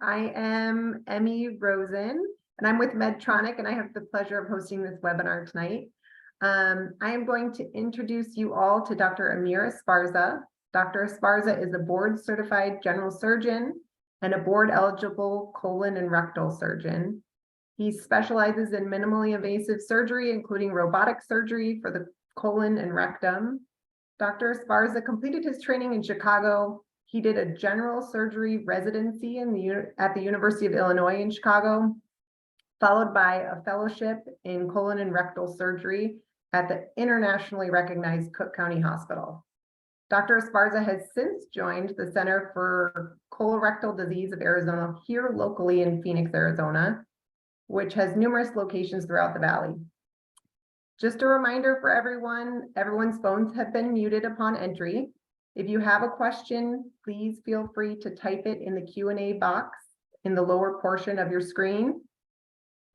I am Emmy Rosen, and I'm with Medtronic, and I have the pleasure of hosting this webinar tonight. I am going to introduce you all to Dr. Amir Esparza. Dr. Esparza is a board-certified general surgeon and a board-eligible colon and rectal surgeon. He specializes in minimally invasive surgery, including robotic surgery for the colon and rectum. Dr. Esparza completed his training in Chicago. He did a general surgery residency at the University of Illinois in Chicago, followed by a fellowship in colon and rectal surgery at the internationally recognized Cook County Hospital. Dr. Esparza has since joined the Center for Colorectal Disease of Arizona here locally in Phoenix, Arizona, which has numerous locations throughout the valley. Just a reminder for everyone, everyone's phones have been muted upon entry. If you have a question, please feel free to type it in the Q&A box in the lower portion of your screen.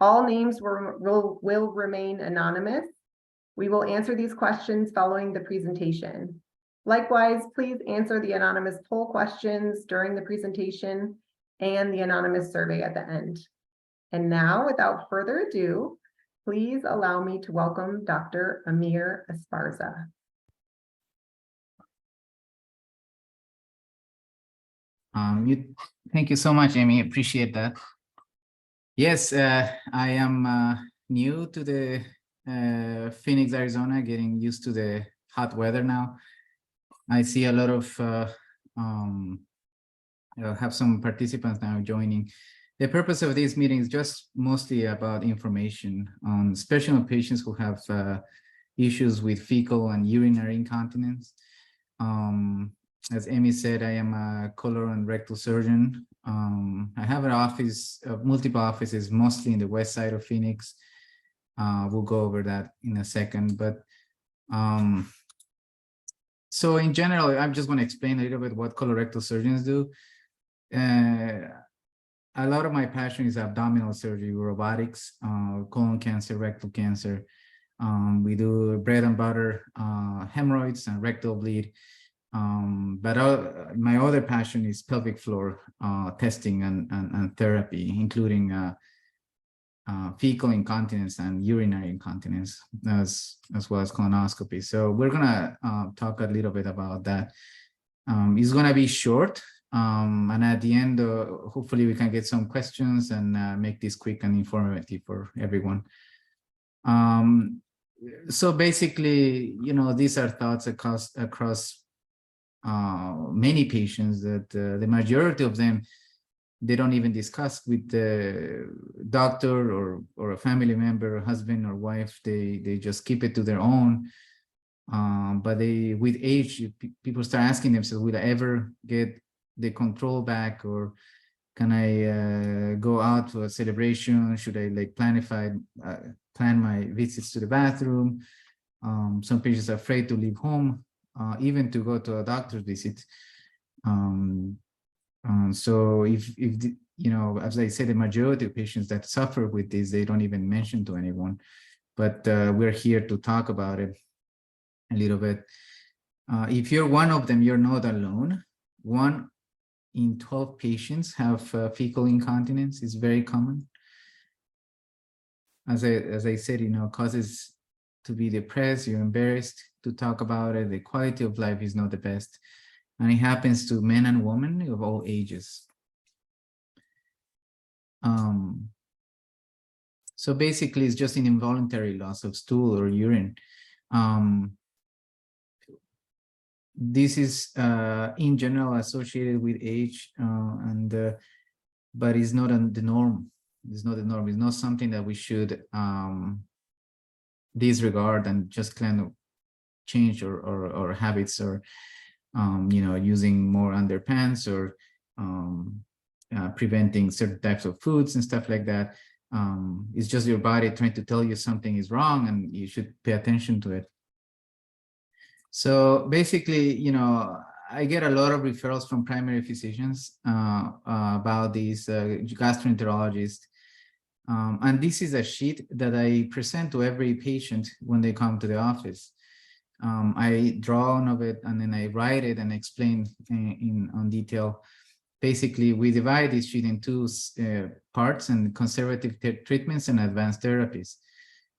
All names will remain anonymous. We will answer these questions following the presentation. Likewise, please answer the anonymous poll questions during the presentation and the anonymous survey at the end. And now, without further ado, please allow me to welcome Dr. Amir Esparza. Thank you so much, Amy. Appreciate that. Yes, I am new to the Phoenix, Arizona, getting used to the hot weather now. I see a lot of have some participants now joining. The purpose of this meeting is just mostly about information on especially on patients who have issues with fecal and urinary incontinence. As Amy said, I am a colon and rectal surgeon. I have an office, multiple offices, mostly in the west side of Phoenix. We'll go over that in a second. But so in general, I'm just going to explain a little bit what colorectal surgeons do. A lot of my passion is abdominal surgery, robotics, colon cancer, rectal cancer. We do bread and butter, hemorrhoids and rectal bleed. But my other passion is pelvic floor testing and therapy, including fecal incontinence and urinary incontinence, as well as colonoscopy. So we're gonna talk a little bit about that. It's gonna be short, and at the end, hopefully we can get some questions and make this quick and informative for everyone. So basically, you know, these are thoughts across many patients that the majority of them, they don't even discuss with the doctor or a family member, husband or wife. They just keep it to their own. But with age, people start asking themselves, will I ever get the control back, or can I go out to a celebration? Should I like plan my visits to the bathroom? Some patients are afraid to leave home, even to go to a doctor's visit. So if you know, as I said, the majority of patients that suffer with this, they don't even mention to anyone. But we're here to talk about it a little bit. If you're one of them, you're not alone. 1 in 12 patients have fecal incontinence. It's very common. As I said, you know, causes to be depressed, you're embarrassed to talk about it. The quality of life is not the best. And it happens to men and women of all ages. So basically, it's just an involuntary loss of stool or urine. This is in general associated with age, but it's not the norm. It's not the norm. It's not something that we should disregard and just kind of change our habits, or you know, using more underpants, or preventing certain types of foods and stuff like that. It's just your body trying to tell you something is wrong and you should pay attention to it. So basically, you know, I get a lot of referrals from primary physicians about these gastroenterologists. And this is a sheet that I present to every patient when they come to the office. I draw on of it, and then I write it and explain on detail basically we divide this sheet in two parts, and conservative treatments and advanced therapies.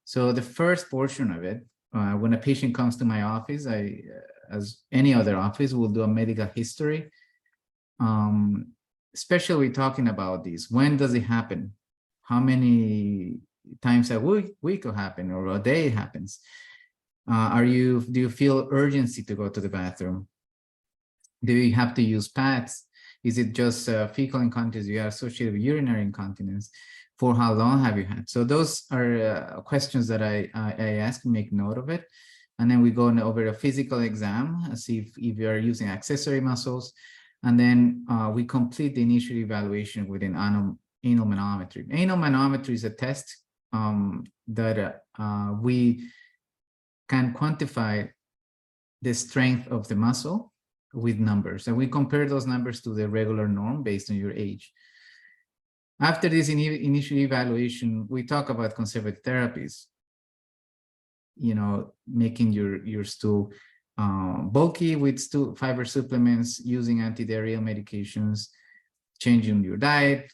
So the first portion of it, when a patient comes to my office, I, as any other office, will do a medical history. Especially talking about this. When does it happen? How many times a week will happen, or a day happens? Do you feel urgency to go to the bathroom? Do you have to use pads? Is it just fecal incontinence you are associated with urinary incontinence? For how long have you had? So those are questions that I ask, make note of it. And then we go over a physical exam, see if you are using accessory muscles. And then we complete the initial evaluation with an anal manometry. Anal manometry is a test that we can quantify the strength of the muscle with numbers. And we compare those numbers to the regular norm based on your age. After this initial evaluation, we talk about conservative therapies. You know, making your stool bulky with stool fiber supplements, using antidiarrheal medications, changing your diet,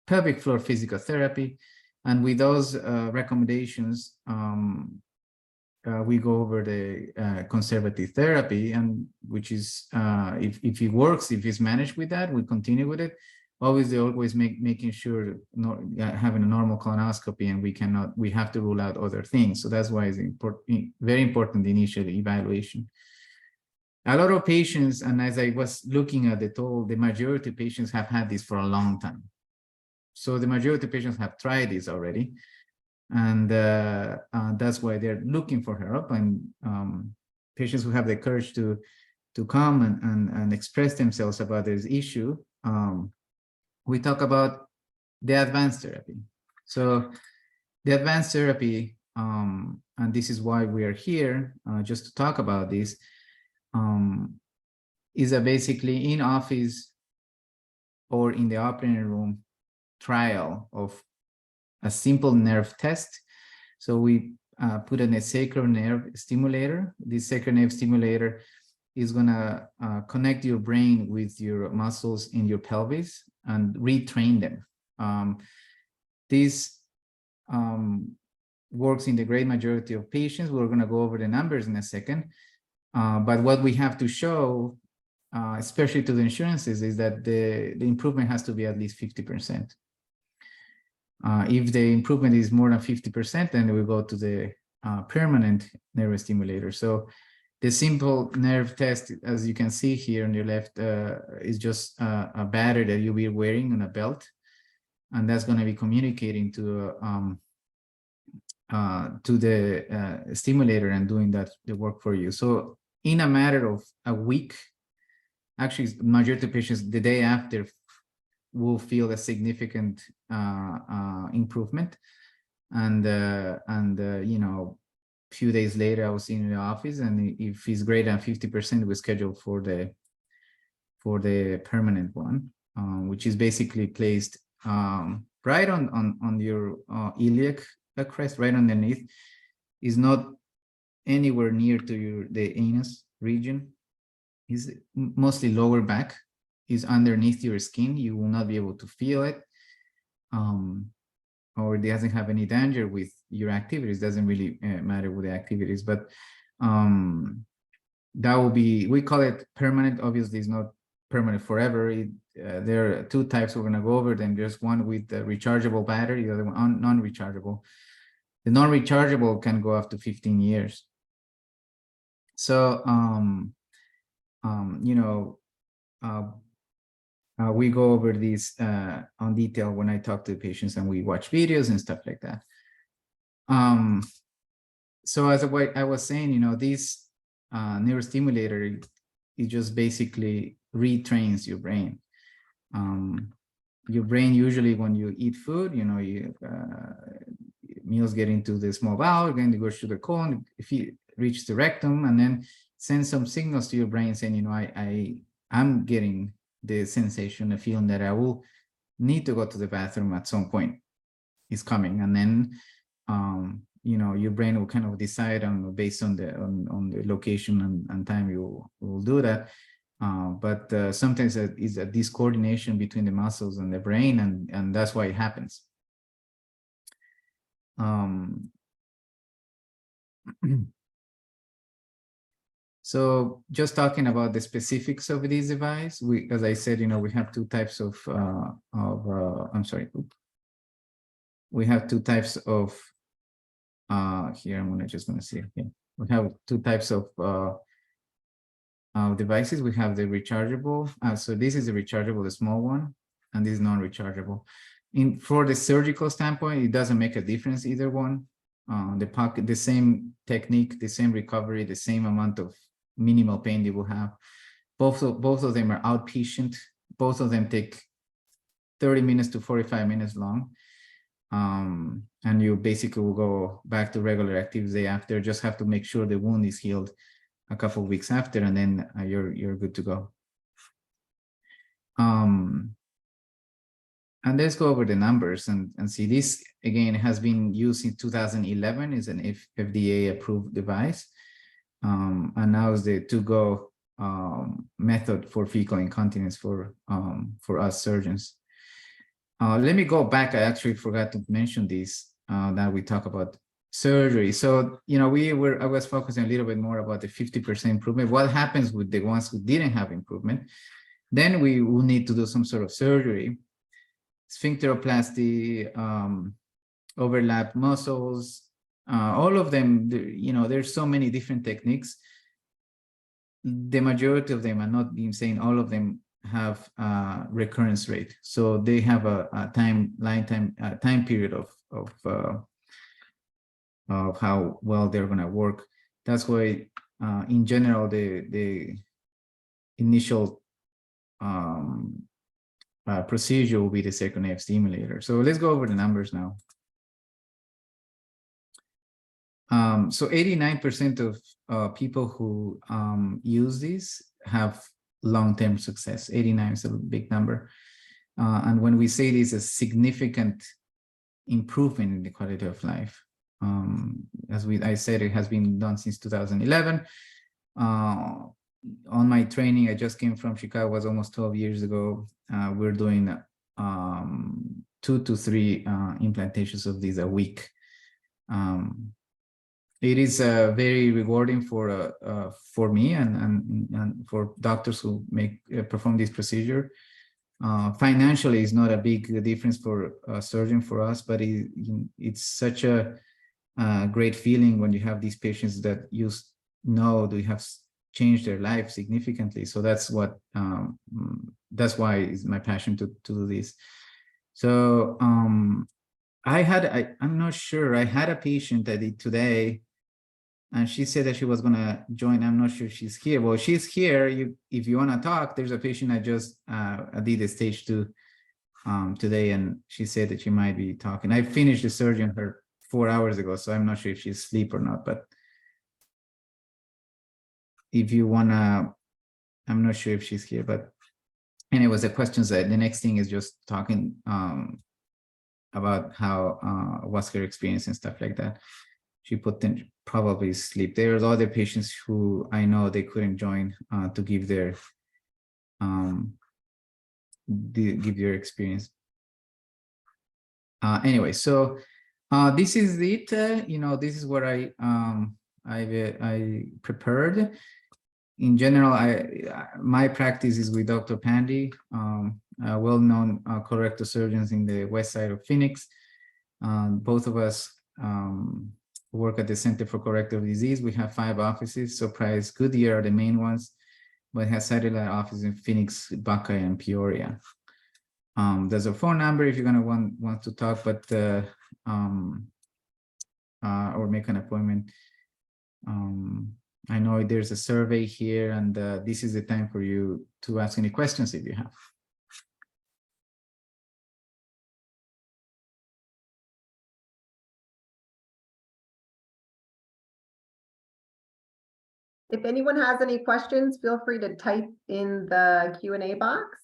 pelvic floor physical therapy. And with those recommendations, we go over the conservative therapy, and which is if it works, if it's managed with that, we continue with it. Obviously, always making sure having a normal colonoscopy, and we have to rule out other things. So that's why it's very important, the initial evaluation. A lot of patients, and as I was looking at it all, the majority of patients have had this for a long time. So the majority of patients have tried this already. And that's why they're looking for help. And patients who have the courage to come and express themselves about this issue, we talk about the advanced therapy. So the advanced therapy, and this is why we are here, just to talk about this, is a basically in-office or in the operating room trial of a simple nerve test. So we put in a sacral nerve stimulator. This sacral nerve stimulator is gonna connect your brain with your muscles in your pelvis and retrain them. This works in the great majority of patients. We're gonna go over the numbers in a second. But what we have to show, especially to the insurances, is that the improvement has to be at least 50%. If the improvement is more than 50%, then we go to the permanent nerve stimulator. So the simple nerve test, as you can see here on your left, is just a battery that you'll be wearing on a belt, and that's going to be communicating to the stimulator and doing the work for you. So in a matter of a week, actually, majority of patients the day after will feel a significant improvement, and you know, a few days later I was in the office, and if it's greater than 50%, we schedule for the permanent one, which is basically placed right on your iliac crest, right underneath. Is not anywhere near to the anus region. Is mostly lower back. Is underneath your skin. You will not be able to feel it, or it doesn't have any danger with your activities. Doesn't really matter with the activities, but that will be, we call it permanent. Obviously, it's not permanent forever. There are two types we're going to go over. Then there's one with the rechargeable battery, the other one non-rechargeable. The non-rechargeable can go up to 15 years. So, you know, we go over these on detail when I talk to patients and we watch videos and stuff like that. So as I was saying, you know, this neurostimulator, it just basically retrains your brain. Your brain usually when you eat food, you know, meals get into the small bowel, then it goes to the colon, if you reach the rectum, and then send some signals to your brain saying, you know, I'm getting the sensation, the feeling that I will need to go to the bathroom at some point is coming. And then, you know, your brain will kind of decide on based on the location and time you will do that. But sometimes it's a discoordination between the muscles and the brain, and that's why it happens. So just talking about the specifics of this device, as I said, we have two types of I'm sorry, we have two types of here. I'm just gonna see here. We have two types of devices. We have the rechargeable. So this is a rechargeable, the small one, and this is non-rechargeable. For the surgical standpoint, it doesn't make a difference either one. The pocket, the same technique, the same recovery, the same amount of minimal pain they will have. Both of them are outpatient. Both of them take 30 minutes to 45 minutes long. And you basically will go back to regular activities day after. Just have to make sure the wound is healed a couple of weeks after, and then you're good to go. And let's go over the numbers and see. This again has been used in 2011. Is an FDA approved device, and now is the to-go method for fecal incontinence for us surgeons. Let me go back. I actually forgot to mention this, that we talk about surgery. So, I was focusing a little bit more about the 50% improvement. What happens with the ones who didn't have improvement? Then we will need to do some sort of surgery, sphincteroplasty, overlap muscles, all of them, there's so many different techniques. The majority of them, I'm not being saying all of them, have a recurrence rate. So they have a time period of how well they're going to work. That's why, in general, the initial procedure will be the sacral nerve stimulator. So let's go over the numbers now. So 89% of people who use this have long-term success. 89 is a big number. And when we say this, a significant improvement in the quality of life. As I said, it has been done since 2011. On my training, I just came from Chicago, it was almost 12 years ago. We're doing 2 to 3 implantations of these a week. It is very rewarding for me and for doctors who perform this procedure. Financially, it's not a big difference for a surgeon for us, but it's such a great feeling when you have these patients that they have changed their life significantly. So that's why it's my passion to do this. So I'm not sure. I had a patient that did today, and she said that she was going to join. I'm not sure if she's here. Well, she's here. If you want to talk, there's a patient I just did a stage 2 today, and she said that she might be talking. I finished the surgery on her 4 hours ago, so I'm not sure if she's asleep or not. But if you want to, I'm not sure if she's here. But anyways, the questions, the next thing is just talking about how what's her experience and stuff like that. She put in probably sleep. There's other patients who I know they couldn't join to give their experience. Anyway, so this is it. This is what I prepared. In general, my practice is with Dr. Pandy, well-known colorectal surgeons in the west side of Phoenix. Both of us work at the Center for Colorectal Disease. We have 5 offices. Surprise, Goodyear are the main ones, but has satellite offices in Phoenix, Buckeye, and Peoria. There's a phone number if you're gonna want to talk, but or make an appointment. I know there's a survey here, and this is the time for you to ask any questions if you have. If anyone has any questions, feel free to type in the Q&A box.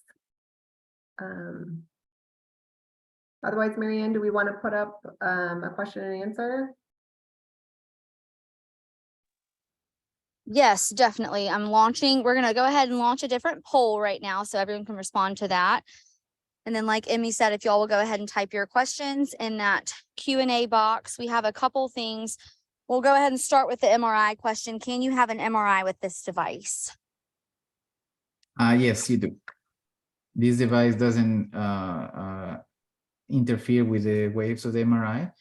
Otherwise, Marianne, do we want to put up a question and answer? Yes, definitely. We're going to go ahead and launch a different poll right now so everyone can respond to that. And then like Emmy said, if y'all will go ahead and type your questions in that Q&A box, we have a couple things. We'll go ahead and start with the MRI question. Can you have an MRI with this device? Yes, you do. This device doesn't interfere with the waves of the MRI.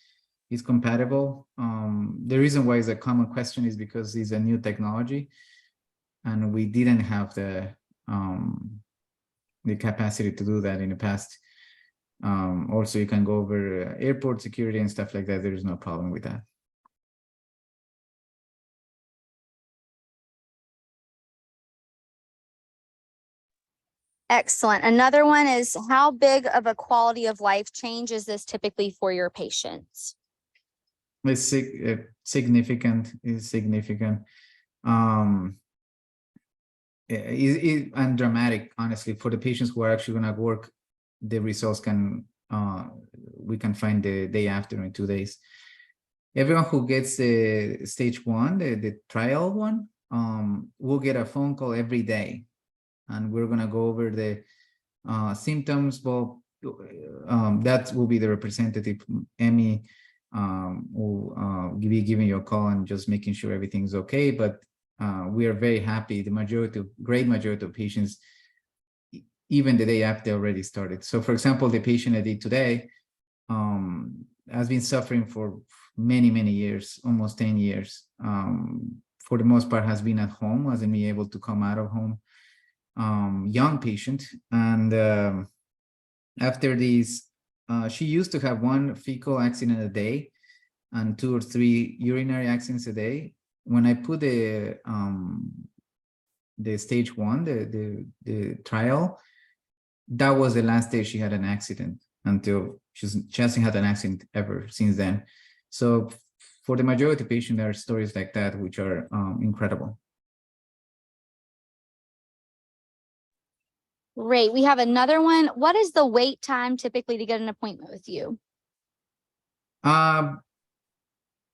It's compatible. The reason why it's a common question is because it's a new technology, and we didn't have the capacity to do that in the past. Also, you can go over airport security and stuff like that. There is no problem with that. Excellent. Another one is, how big of a quality of life change is this typically for your patients? It's significant. Is significant. And dramatic, honestly, for the patients who are actually going to work. The results we can find the day after in 2 days. Everyone who gets the stage 1, the trial one, will get a phone call every day, and we're gonna go over the symptoms. Well, that will be the representative. Emmy will be giving you a call and just making sure everything's okay. But we are very happy. The great majority of patients, even the day after, already started. So, for example, the patient I did today has been suffering for many years, almost 10 years. For the most part, has been at home, hasn't been able to come out of home. Young patient, and after these, she used to have 1 fecal accident a day and 2 or 3 urinary accidents a day. When I put the stage 1, the trial, that was the last day she had an accident, until she hasn't had an accident ever since then. So for the majority of patients, there are stories like that, which are incredible. Great. We have another one. What is the wait time typically to get an appointment with you?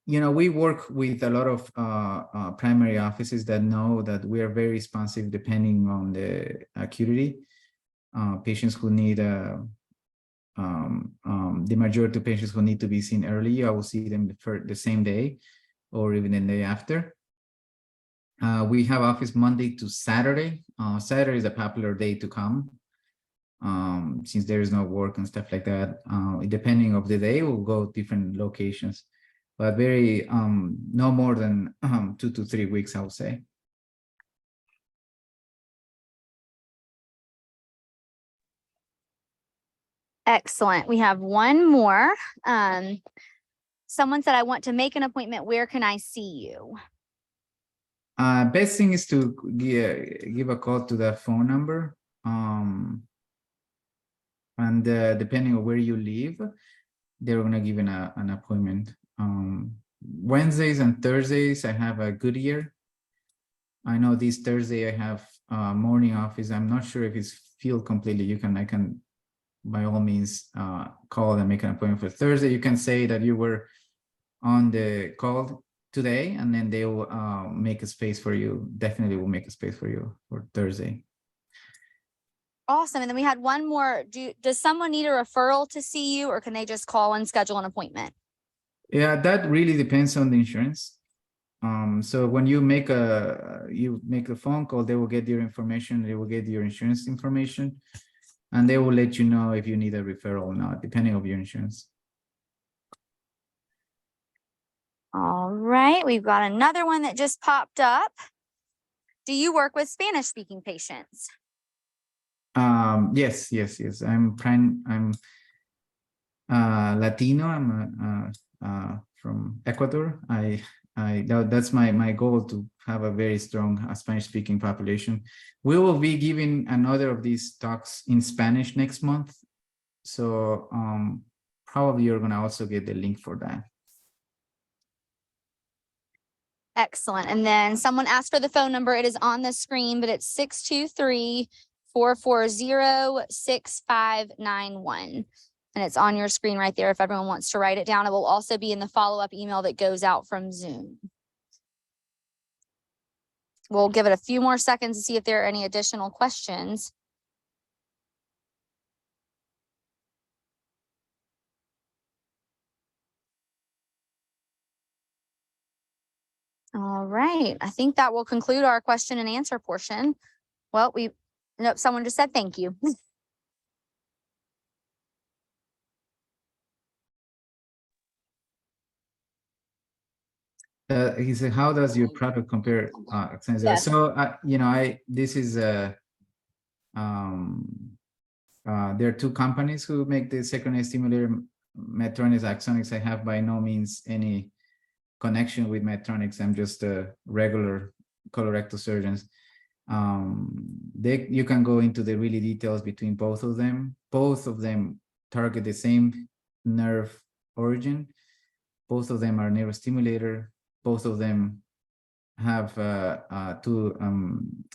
We work with a lot of primary offices that know that we are very responsive depending on the acuity. Patients who need the majority of patients who need to be seen early, I will see them the same day or even the day after. We have office Monday to Saturday. Saturday is a popular day to come, since there is no work and stuff like that. Depending of the day, we'll go different locations, but very no more than 2 to 3 weeks, I would say. Excellent. We have one more. Someone said, I want to make an appointment. Where can I see you? Best thing is to give a call to that phone number. And depending on where you live, they're going to give an appointment. Wednesdays and Thursdays, I have a Goodyear. I know this Thursday I have morning office. I'm not sure if it's filled completely. I can by all means call and make an appointment for Thursday. You can say that you were on the call today, and then they will make a space for you. Definitely will make a space for you for Thursday. Awesome. And then we had one more. Does someone need a referral to see you, or can they just call and schedule an appointment? Yeah, that really depends on the insurance. So when you make a phone call, they will get your information. They will get your insurance information, and they will let you know if you need a referral or not, depending on your insurance. All right. We've got another one that just popped up. Do you work with Spanish-speaking patients? Yes. I'm Latino. I'm from Ecuador. That's my goal, to have a very strong Spanish-speaking population. We will be giving another of these talks in Spanish next month, so probably you're gonna also get the link for that. Excellent. And then someone asked for the phone number. It is on the screen, but it's 623-440-6591. And it's on your screen right there if everyone wants to write it down. It will also be in the follow-up email that goes out from Zoom. we'll give it a few more seconds to see if there are any additional questions. All right, I think that will conclude our question and answer portion. Well, nope, someone just said thank you. He said, how does your product compare? Yes. So, this is there are two companies who make the sacral nerve stimulator, Medtronic's, Axonics. I have by no means any connection with Medtronics. I'm just a regular colorectal surgeons. You can go into the really details between both of them. Both of them target the same nerve origin. Both of them are neurostimulator. Both of them have two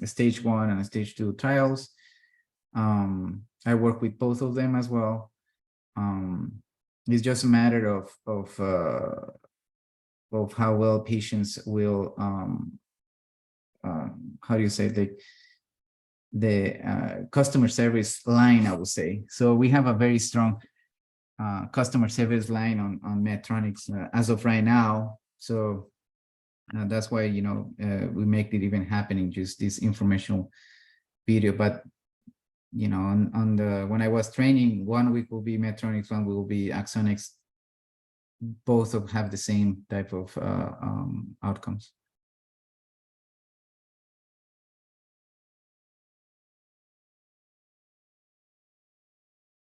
stage 1 and stage 2 trials. I work with both of them as well. It's just a matter of how well patients will how do you say, the customer service line, I would say. So we have a very strong customer service line on Medtronics as of right now. So that's why, we make it even happening, just this informational video. But when I was training, 1 week will be Medtronics, 1 week will be Axonics. Both have the same type of outcomes.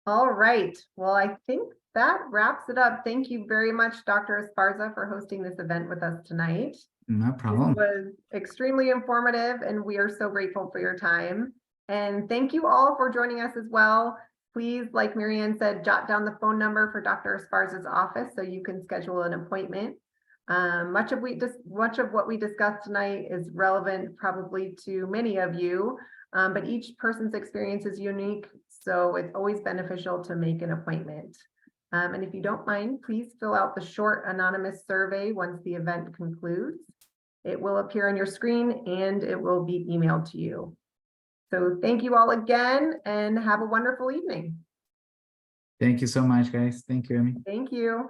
All right. Well, I think that wraps it up. Thank you very much, Dr. Esparza, for hosting this event with us tonight. No problem. It was extremely informative, and we are so grateful for your time. And thank you all for joining us as well. Please, like Marianne said, jot down the phone number for Dr. Esparza's office so you can schedule an appointment. Much of what we discussed tonight is relevant probably to many of you, but each person's experience is unique, so it's always beneficial to make an appointment. And if you don't mind, please fill out the short anonymous survey once the event concludes. It will appear on your screen and it will be emailed to you. So thank you all again and have a wonderful evening. Thank you so much, guys. Thank you, Amy. Thank you.